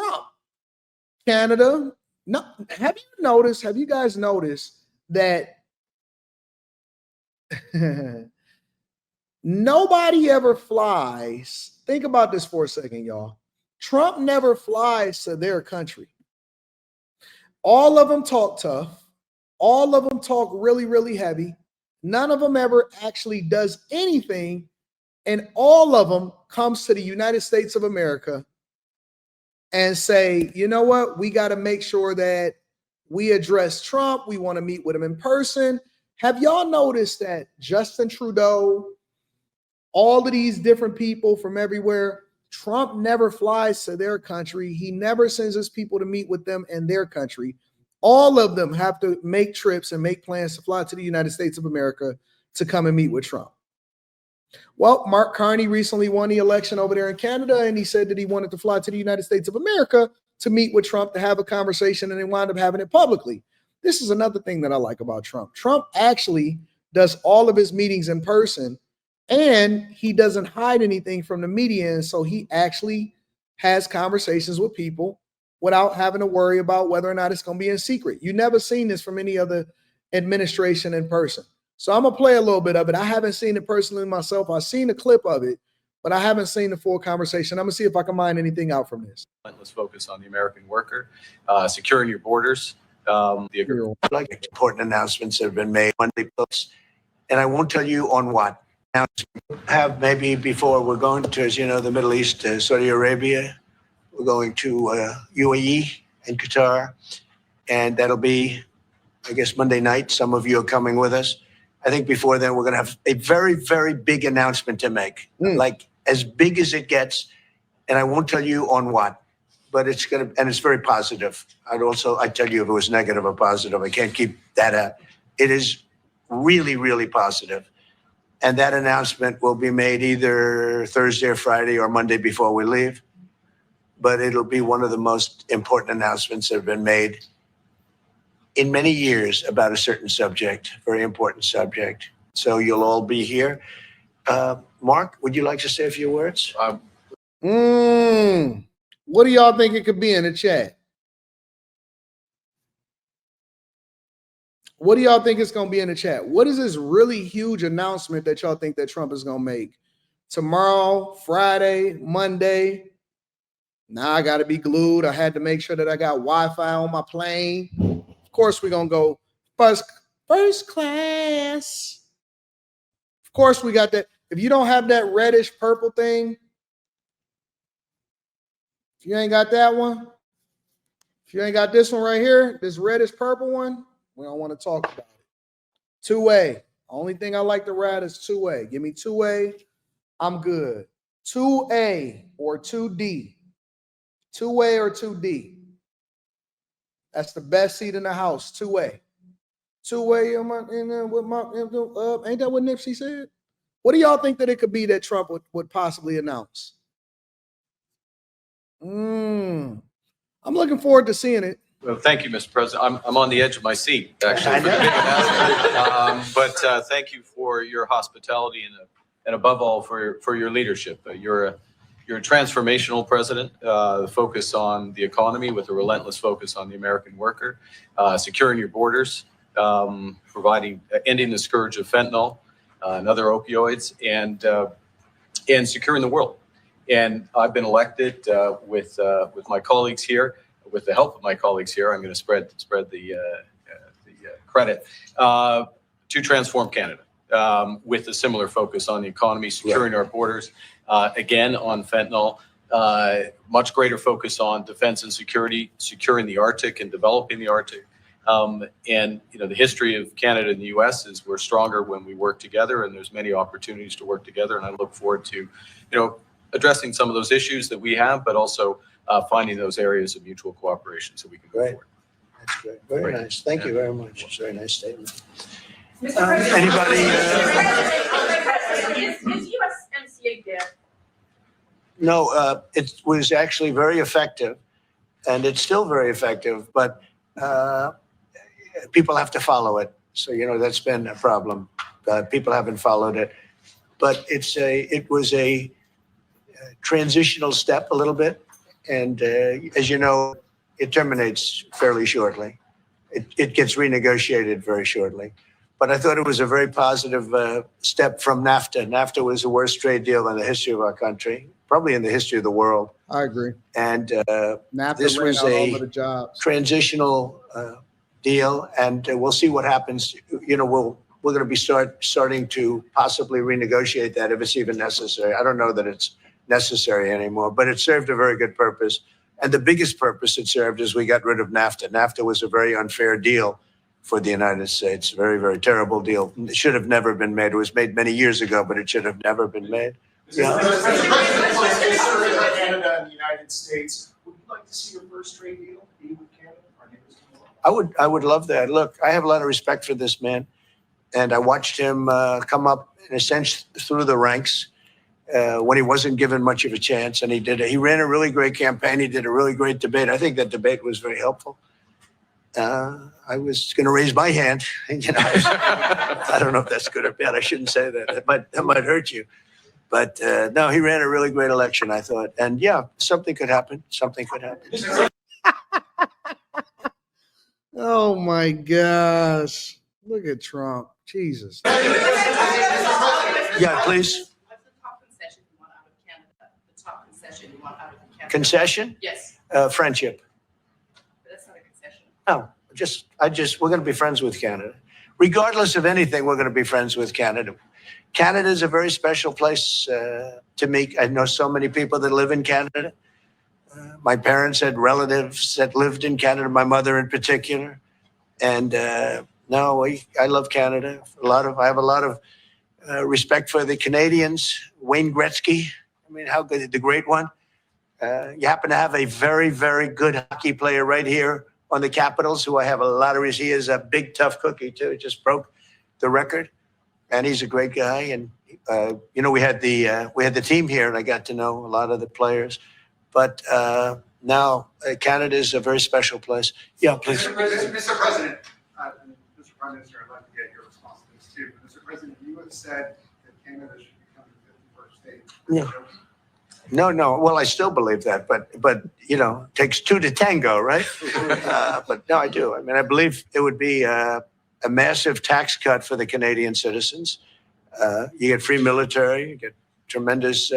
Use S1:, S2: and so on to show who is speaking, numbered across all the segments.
S1: Trump. Canada, no, have you guys noticed that nobody ever flies? Think about this for a second, y'all. Trump never flies to their country. All of them talk tough. All of them talk really, really heavy. None of them ever actually does anything. And all of them comes to the United States of America and say, you know what? We got to make sure that we address Trump. We want to meet with him in person. Have y'all noticed that Justin Trudeau, all of these different people from everywhere, Trump never flies to their country. He never sends his people to meet with them in their country. All of them have to make trips and make plans to fly to the United States of America to come and meet with Trump. Well, Mark Carney recently won the election over there in Canada, and he said that he wanted to fly to the United States of America to meet with Trump, to have a conversation, and they wound up having it publicly. This is another thing that I like about Trump. Trump actually does all of his meetings in person, and he doesn't hide anything from the media, and so he actually has conversations with people without having to worry about whether or not it's going to be in secret. You never seen this from any other administration in person. So I'm going to play a little bit of it. I haven't seen it personally myself. I've seen a clip of it, but I haven't seen the full conversation. I'm going to see if I can mine anything out from this.
S2: Let's focus on the American worker, securing your borders.
S3: Like important announcements that have been made Monday books, and I won't tell you on what. Now, have maybe before we're going to, as you know, the Middle East, Saudi Arabia. We're going to UAE and Qatar, and that'll be, I guess, Monday night. Some of you are coming with us. I think before then, we're going to have a very, very big announcement to make, like as big as it gets. And I won't tell you on what, but it's going to, and it's very positive. I'd tell you if it was negative or positive. I can't keep that out. It is really, really positive. And that announcement will be made either Thursday or Friday or Monday before we leave. But it'll be one of the most important announcements that have been made in many years about a certain subject, very important subject. So you'll all be here. Mark, would you like to say a few words?
S1: What do y'all think it could be in the chat? What do y'all think it's going to be in the chat? What is this really huge announcement that y'all think that Trump is going to make? Tomorrow, Friday, Monday? Now I got to be glued. I had to make sure that I got Wi-Fi on my plane. Of course, we're going to go first class. Of course, we got that. If you don't have that reddish purple thing, if you ain't got that one, if you ain't got this one right here, this reddish purple one, we don't want to talk about it. 2A. Only thing I like to ride is 2A. Give me 2A. I'm good. 2A or 2D. 2A or 2D. That's the best seat in the house. 2A. 2A. Ain't that what Nipsey said? What do y'all think that it could be that Trump would possibly announce? I'm looking forward to seeing it.
S2: Well, thank you, Mr. President. I'm on the edge of my seat, actually, for the big announcement. But thank you for your hospitality and above all for your leadership. You're a transformational president. The focus on the economy with a relentless focus on the American worker, securing your borders, ending the scourge of fentanyl and other opioids, and securing the world. And I've been elected with my colleagues here, with the help of my colleagues here. I'm going to spread the credit to transform Canada with a similar focus on the economy, securing our borders, again on fentanyl, much greater focus on defense and security, securing the Arctic and developing the Arctic. And the history of Canada and the U.S. is we're stronger when we work together, and there's many opportunities to work together. And I look forward to, addressing some of those issues that we have, but also finding those areas of mutual cooperation so we can go forward.
S3: That's great. Very nice. Thank you very much. It's a very nice statement.
S4: Anybody? Is USMCA dead?
S3: No, it was actually very effective, and it's still very effective, but people have to follow it. So, that's been a problem. People haven't followed it. But it was a transitional step a little bit, And as you know, it terminates fairly shortly. It gets renegotiated very shortly. But I thought it was a very positive step from NAFTA. NAFTA was the worst trade deal in the history of our country, probably in the history of the world.
S1: I agree.
S3: And
S1: NAFTA
S3: this
S1: ran
S3: was
S1: out all
S3: a
S1: of the jobs.
S3: transitional deal, and we'll see what happens. You know, we're going to be starting to possibly renegotiate that if it's even necessary. I don't know that it's necessary anymore, but it served a very good purpose. And the biggest purpose it served is we got rid of NAFTA. NAFTA was a very unfair deal for the United States. Very, very terrible deal. It should have never been made. It was made many years ago, but it should have never been made.
S5: Yeah. Canada and the United States. Would you like to see your first trade deal be with Canada?
S3: I would love that. Look, I have a lot of respect for this man, and I watched him come up in a sense through the ranks when he wasn't given much of a chance, and he ran a really great campaign. He did a really great debate. I think that debate was very helpful. I was going to raise my hand. You know, I don't know if that's good or bad. I shouldn't say that. That might hurt you. But no, he ran a really great election, I thought. And yeah, something could happen. Something could happen.
S1: Oh my gosh. Look at Trump. Jesus.
S3: Yeah, please.
S4: What's the top concession you want out of Canada? The top concession you want out of Canada?
S3: Concession?
S4: Yes,
S3: Friendship.
S4: but that's not a concession.
S3: No, we're going to be friends with Canada. Regardless of anything, we're going to be friends with Canada. Canada is a very special place to me. I know so many people that live in Canada. My parents had relatives that lived in Canada, my mother in particular. And no, I love Canada. I have a lot of respect for the Canadians. Wayne Gretzky, I mean, how good, the great one. You happen to have a very, very good hockey player right here on the Capitals, who I have a lot of respect. He is a big, tough cookie, too. He just broke the record. And he's a great guy. And, you know, we had the team here, and I got to know a lot of the players. But now Canada is a very special place. Yeah, please.
S5: Mr. President, Mr. Prime Minister, I'd like to get your response to this too. Mr. President, you have said that Canada should become the 51st state.
S3: Yeah. No. Well, I still believe that, but you know, it takes two to tango, right? But no, I do. I mean, I believe it would be a massive tax cut for the Canadian citizens. You get free military, you get tremendous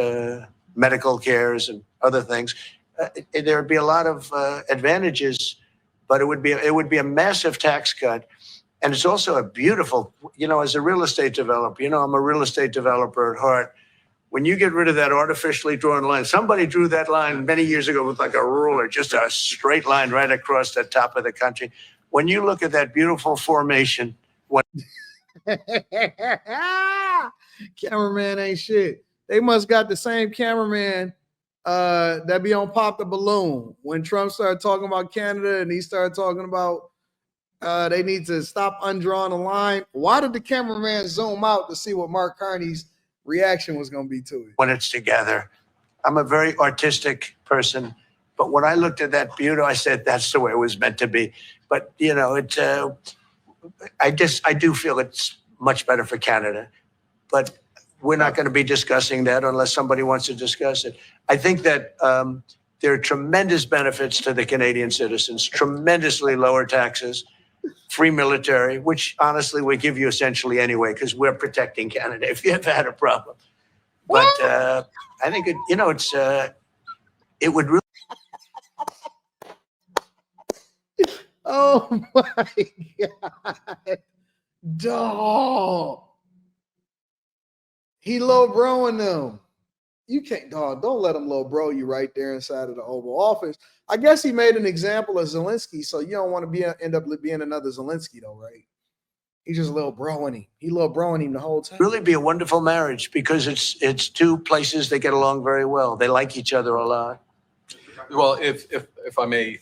S3: medical cares and other things. There would be a lot of advantages, but it would be a massive tax cut. And it's also a beautiful, you know, as a real estate developer, you know, I'm a real estate developer at heart. When you get rid of that artificially drawn line, somebody drew that line many years ago with like a ruler, just a straight line right across the top of the country. When you look at that beautiful formation,
S1: Cameraman ain't shit. They must got the same cameraman that be on Pop the Balloon. When Trump started talking about Canada and he started talking about they need to stop undrawing a line. Why did the cameraman zoom out to see what Mark Carney's reaction was going to be to it?
S3: when it's together, I'm a very artistic person, but when I looked at that beauty, I said, that's the way it was meant to be. But, you know, I do feel it's much better for Canada, but we're not going to be discussing that unless somebody wants to discuss it. I think that there are tremendous benefits to the Canadian citizens, tremendously lower taxes, free military, which honestly we give you essentially anyway, because we're protecting Canada if you ever had a problem. But I think, it would really.
S1: Oh my God. Dog. He low broing them. You can't, dog, don't let him low bro you right there inside of the Oval Office. I guess he made an example of Zelensky, so you don't want to end up being another Zelensky though, right? He just little broing him. He little broing him the whole time.
S3: Really be a wonderful marriage because it's two places that get along very well. They like each other a lot.
S2: Well, if I may,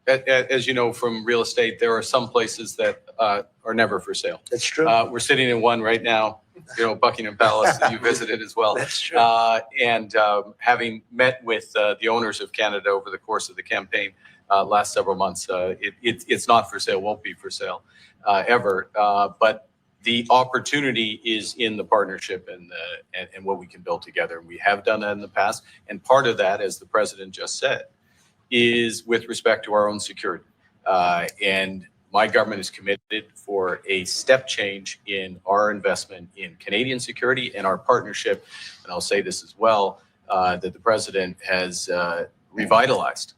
S2: as you know from real estate, there are some places that are never for sale.
S3: That's true.
S2: We're sitting in one right now, you know, Buckingham Palace that you visited as well.
S3: That's true.
S2: And having met with the owners of Canada over the course of the campaign last several months, it's not for sale, won't be for sale ever. But The opportunity is in the partnership and what we can build together. We have done that in the past. And part of that, as the president just said, is with respect to our own security. And my government is committed for a step change in our investment in Canadian security and our partnership. And I'll say this as well, that the president has revitalized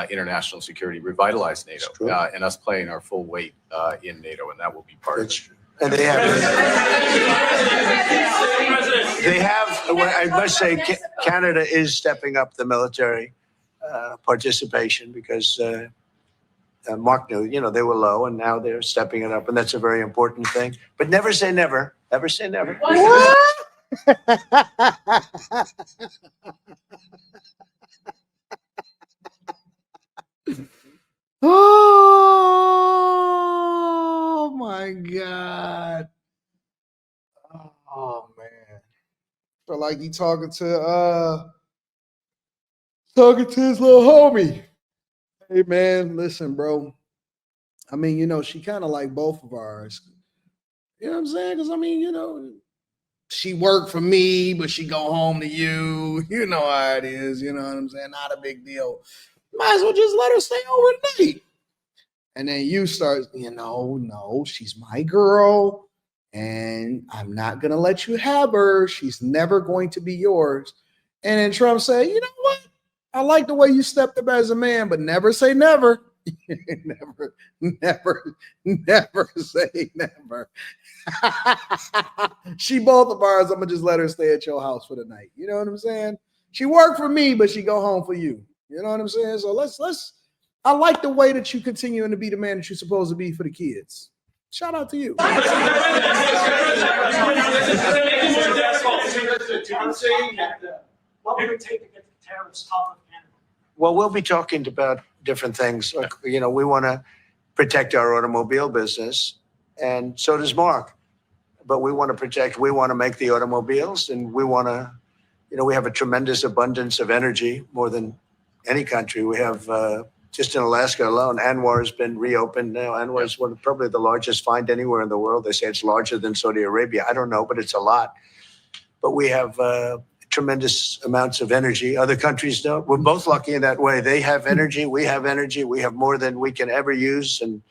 S2: international security, revitalized NATO, and us playing our full weight in NATO, and that will be part of it.
S3: And they have, I must say, Canada is stepping up the military participation because Mark knew, they were low and now they're stepping it up. And that's a very important thing. But never say never. Never say never.
S1: What? Oh my God. Oh man. Feel like he talking to his little homie. Hey man, listen, bro. I mean, she kind of like both of ours. You know what I'm saying? Because I mean, she worked for me, but she go home to you. You know how it is. You know what I'm saying? Not a big deal. Might as well just let her stay overnight. And then you start, no, she's my girl. And I'm not going to let you have her. She's never going to be yours. And then Trump say, you know what? I like the way you stepped up as a man, but never say never. never say never. She both of ours. I'm going to just let her stay at your house for the night. You know what I'm saying? She worked for me, but she go home for you. You know what I'm saying? So I like the way that you continuing to be the man that you're supposed to be for the kids. Shout out to you.
S6: What would it take to get the terrorists off of Canada?
S3: Well, we'll be talking about different things. Like, we want to protect our automobile business, and so does Mark. But we want to make the automobiles, and we want to, we have a tremendous abundance of energy, more than any country. We have, just in Alaska alone, Anwar has been reopened now. Anwar is probably the largest find anywhere in the world. They say it's larger than Saudi Arabia. I don't know, but it's a lot. But we have tremendous amounts of energy. Other countries don't. We're both lucky in that way. They have energy. We have energy. We have more than we can ever use and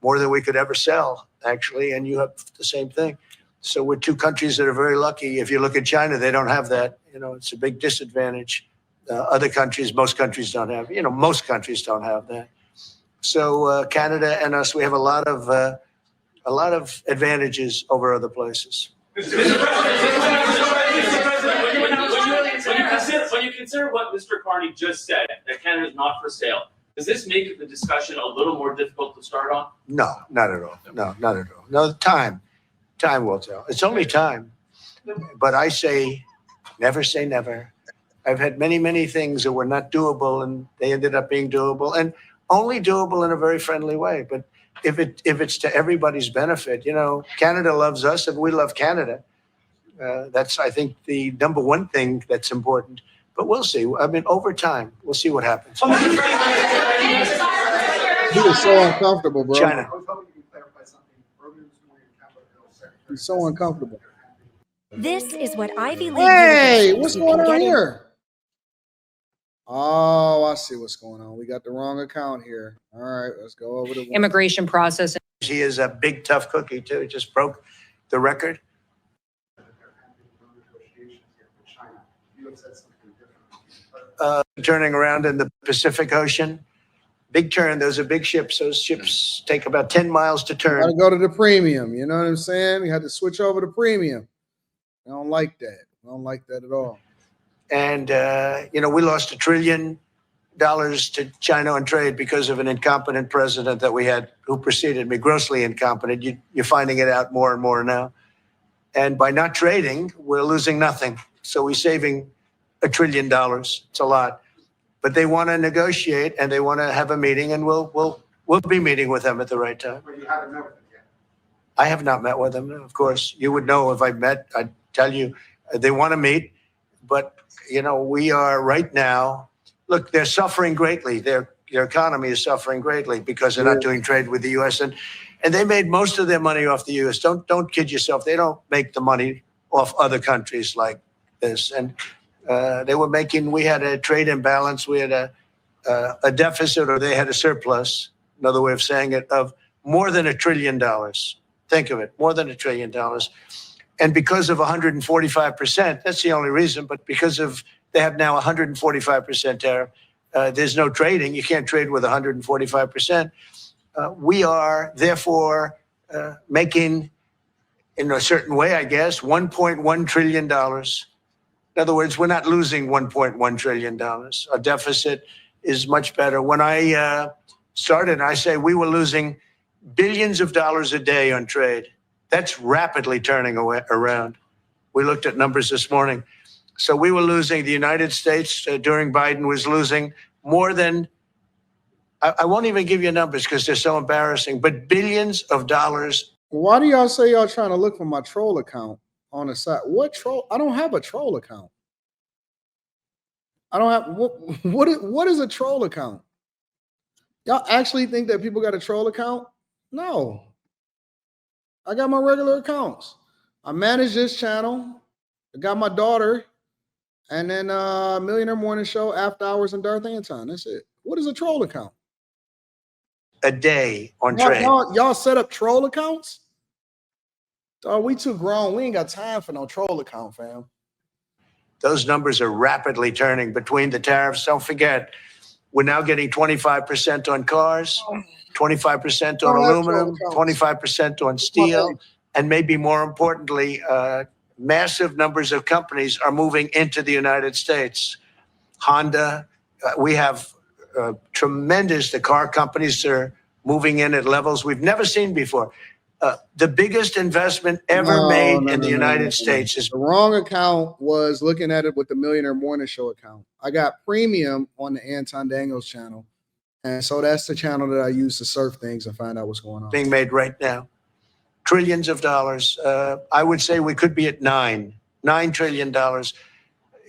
S3: more than we could ever sell, actually. And you have the same thing. So we're two countries that are very lucky. If you look at China, they don't have that. It's a big disadvantage. Other countries, most countries don't have. Most countries don't have that. So Canada and us, we have a lot of advantages over other places.
S6: When you consider what Mr. Carney just said, that Canada is not for sale, does this make the discussion a little more difficult to start on?
S3: No, not at all. No, not at all. No, time will tell. It's only time. But I say, never say never. I've had many, many things that were not doable, and they ended up being doable, and only doable in a very friendly way. But if it's to everybody's benefit, Canada loves us, and we love Canada. That's, I think, the number one thing that's important. But we'll see. I mean, over time, we'll see what happens.
S1: He is so uncomfortable, bro.
S3: China.
S5: I was hoping you could clarify something. Earlier this morning, Capitol Hill Secretary.
S1: He's so uncomfortable.
S7: This is what Ivy League
S1: Hey,
S7: universities
S1: what's
S7: you
S1: going
S7: can
S1: on
S7: get in-
S1: here? Oh, I see what's going on. We got the wrong account here. All right, let's go over the
S8: immigration process.
S3: He is a big, tough cookie, too. He just broke the record.
S5: There have been no negotiations yet with China. You have said something different.
S3: Turning around in the Pacific Ocean. Big turn. Those are big ships. Those ships take about 10 miles to
S1: Got to
S3: turn.
S1: go to the premium. You know what I'm saying? We had to switch over to premium. I don't like that. I don't like that at all.
S3: And, we lost $1 trillion to China on trade because of an incompetent president that we had who preceded me, grossly incompetent. You're finding it out more and more now. And by not trading, we're losing nothing. So we're saving $1 trillion. It's a lot. But they want to negotiate and they want to have a meeting, and we'll be meeting with them at the right time.
S5: But you haven't met with them yet.
S3: I have not met with them. Of course, you would know if I met. I'd tell you they want to meet. But, we are right now. Look, they're suffering greatly. Their economy is suffering greatly because they're not doing trade with the U.S. And And they made most of their money off the U.S. Don't kid yourself. They don't make the money off other countries like this. And they were making, we had a trade imbalance. We had a deficit, or they had a surplus, another way of saying it, of more than $1 trillion. Think of it, more than $1 trillion. And because of 145%, that's the only reason, but because of, they have now 145% tariff, there's no trading. You can't trade with 145%. We are therefore making, in a certain way, I guess, $1.1 trillion. In other words, we're not losing $1.1 trillion. Our deficit is much better. When I started, I say we were losing billions of dollars a day on trade. That's rapidly turning around. We looked at numbers this morning. So we were losing, the United States during Biden was losing more than, I won't even give you numbers because they're so embarrassing, but billions of dollars.
S1: Why do y'all say y'all trying to look for my troll account on the side? What troll? I don't have a troll account. I don't have, what is a troll account? Y'all actually think that people got a troll account? No. I got my regular accounts. I manage this channel. I got my daughter, and then Millionaire Morning Show, After Hours, and Darth Anton. That's it. What is a troll account?
S3: A day on trade.
S1: Y'all set up troll accounts? Dog, we too grown. We ain't got time for no troll account, fam.
S3: Those numbers are rapidly turning between the tariffs. Don't forget, we're now getting 25% on cars, 25% on aluminum, 25% on steel, and maybe more importantly, massive numbers of companies are moving into the United States. Honda, we have tremendous, the car companies are moving in at levels we've never seen before. The biggest investment ever made in the United States is
S1: the wrong account. Was looking at it with the Millionaire Morning Show account. I got premium on the Anton Daniels channel, and so that's the channel that I use to surf things and find out what's going on.
S3: being made right now. Trillions of dollars. I would say we could be at $9 trillion.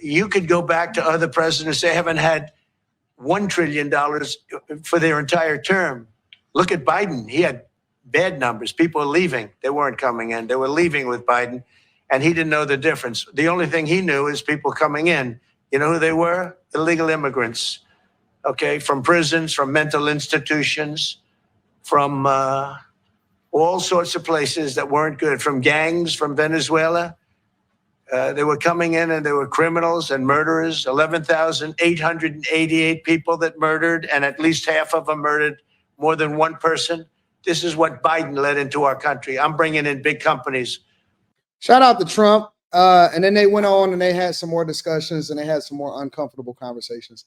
S3: You could go back to other presidents. They haven't had $1 trillion for their entire term. Look at Biden. He had bad numbers. People are leaving. They weren't coming in. They were leaving with Biden, and he didn't know the difference. The only thing he knew is people coming in. You know who they were? Illegal immigrants, okay, from prisons, from mental institutions, from all sorts of places that weren't good, from gangs, from Venezuela. They were coming in and they were criminals and murderers, 11,888 people that murdered, and at least half of them murdered more than one person. This is what Biden led into our country. I'm bringing in big companies.
S1: Shout out to Trump. And then they went on and they had some more discussions and they had some more uncomfortable conversations.